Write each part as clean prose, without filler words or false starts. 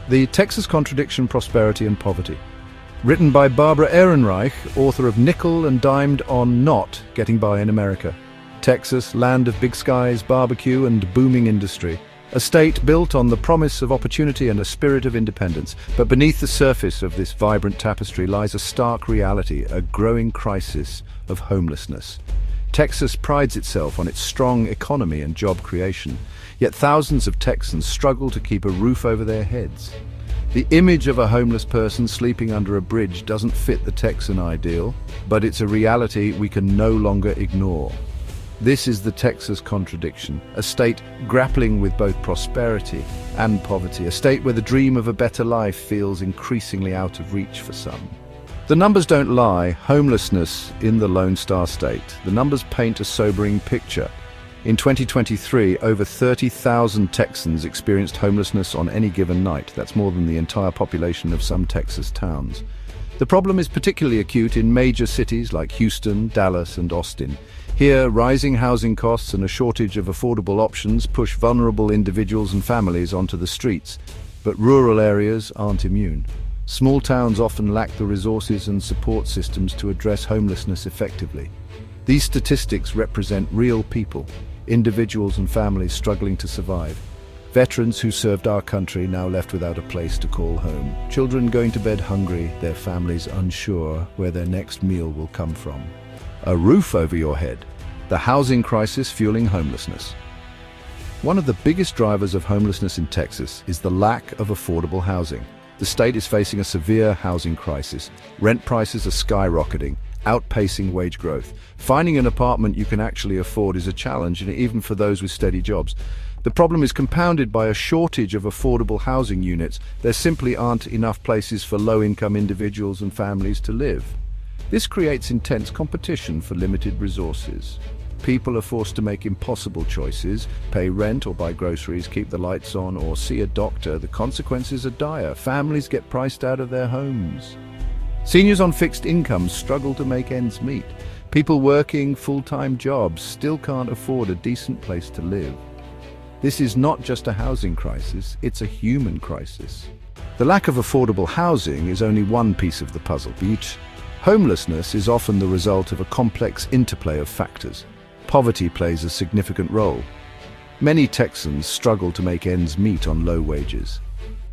The Texas Contradiction, Prosperity and Poverty. Written by Barbara Ehrenreich, author of Nickel and Dimed on Not Getting By in America. Texas, land of big skies, barbecue and booming industry. A state built on the promise of opportunity and a spirit of independence. But beneath the surface of this vibrant tapestry lies a stark reality, a growing crisis of homelessness. Texas prides itself on its strong economy and job creation, yet thousands of Texans struggle to keep a roof over their heads. The image of a homeless person sleeping under a bridge doesn't fit the Texan ideal, but it's a reality we can no longer ignore. This is the Texas contradiction, a state grappling with both prosperity and poverty, a state where the dream of a better life feels increasingly out of reach for some. The numbers don't lie. Homelessness in the Lone Star State. The numbers paint a sobering picture. In 2023, over 30,000 Texans experienced homelessness on any given night. That's more than the entire population of some Texas towns. The problem is particularly acute in major cities like Houston, Dallas, and Austin. Here, rising housing costs and a shortage of affordable options push vulnerable individuals and families onto the streets. But rural areas aren't immune. Small towns often lack the resources and support systems to address homelessness effectively. These statistics represent real people, individuals and families struggling to survive. Veterans who served our country now left without a place to call home. Children going to bed hungry, their families unsure where their next meal will come from. A roof over your head. The housing crisis fueling homelessness. One of the biggest drivers of homelessness in Texas is the lack of affordable housing. The state is facing a severe housing crisis. Rent prices are skyrocketing, outpacing wage growth. Finding an apartment you can actually afford is a challenge, and even for those with steady jobs. The problem is compounded by a shortage of affordable housing units. There simply aren't enough places for low-income individuals and families to live. This creates intense competition for limited resources. People are forced to make impossible choices, pay rent or buy groceries, keep the lights on, or see a doctor. The consequences are dire. Families get priced out of their homes. Seniors on fixed incomes struggle to make ends meet. People working full-time jobs still can't afford a decent place to live. This is not just a housing crisis, it's a human crisis. The lack of affordable housing is only one piece of the puzzle. Homelessness is often the result of a complex interplay of factors. Poverty plays a significant role. Many Texans struggle to make ends meet on low wages.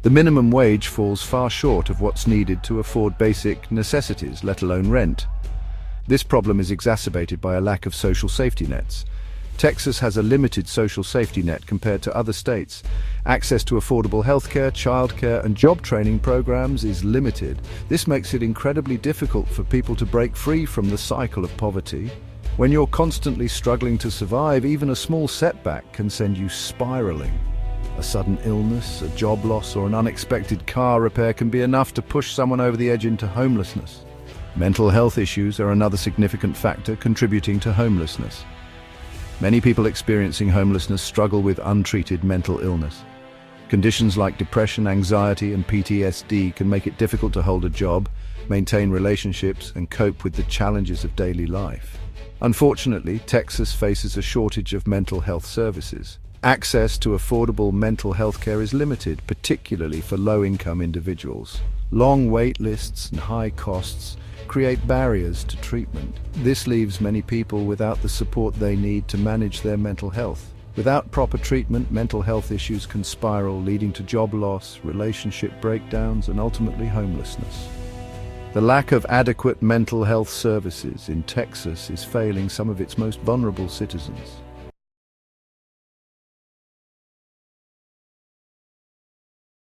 The minimum wage falls far short of what's needed to afford basic necessities, let alone rent. This problem is exacerbated by a lack of social safety nets. Texas has a limited social safety net compared to other states. Access to affordable healthcare, childcare, and job training programs is limited. This makes it incredibly difficult for people to break free from the cycle of poverty. When you're constantly struggling to survive, even a small setback can send you spiraling. A sudden illness, a job loss, or an unexpected car repair can be enough to push someone over the edge into homelessness. Mental health issues are another significant factor contributing to homelessness. Many people experiencing homelessness struggle with untreated mental illness. Conditions like depression, anxiety, and PTSD can make it difficult to hold a job, maintain relationships, and cope with the challenges of daily life. Unfortunately, Texas faces a shortage of mental health services. Access to affordable mental health care is limited, particularly for low-income individuals. Long wait lists and high costs create barriers to treatment. This leaves many people without the support they need to manage their mental health. Without proper treatment, mental health issues can spiral, leading to job loss, relationship breakdowns, and ultimately homelessness. The lack of adequate mental health services in Texas is failing some of its most vulnerable citizens.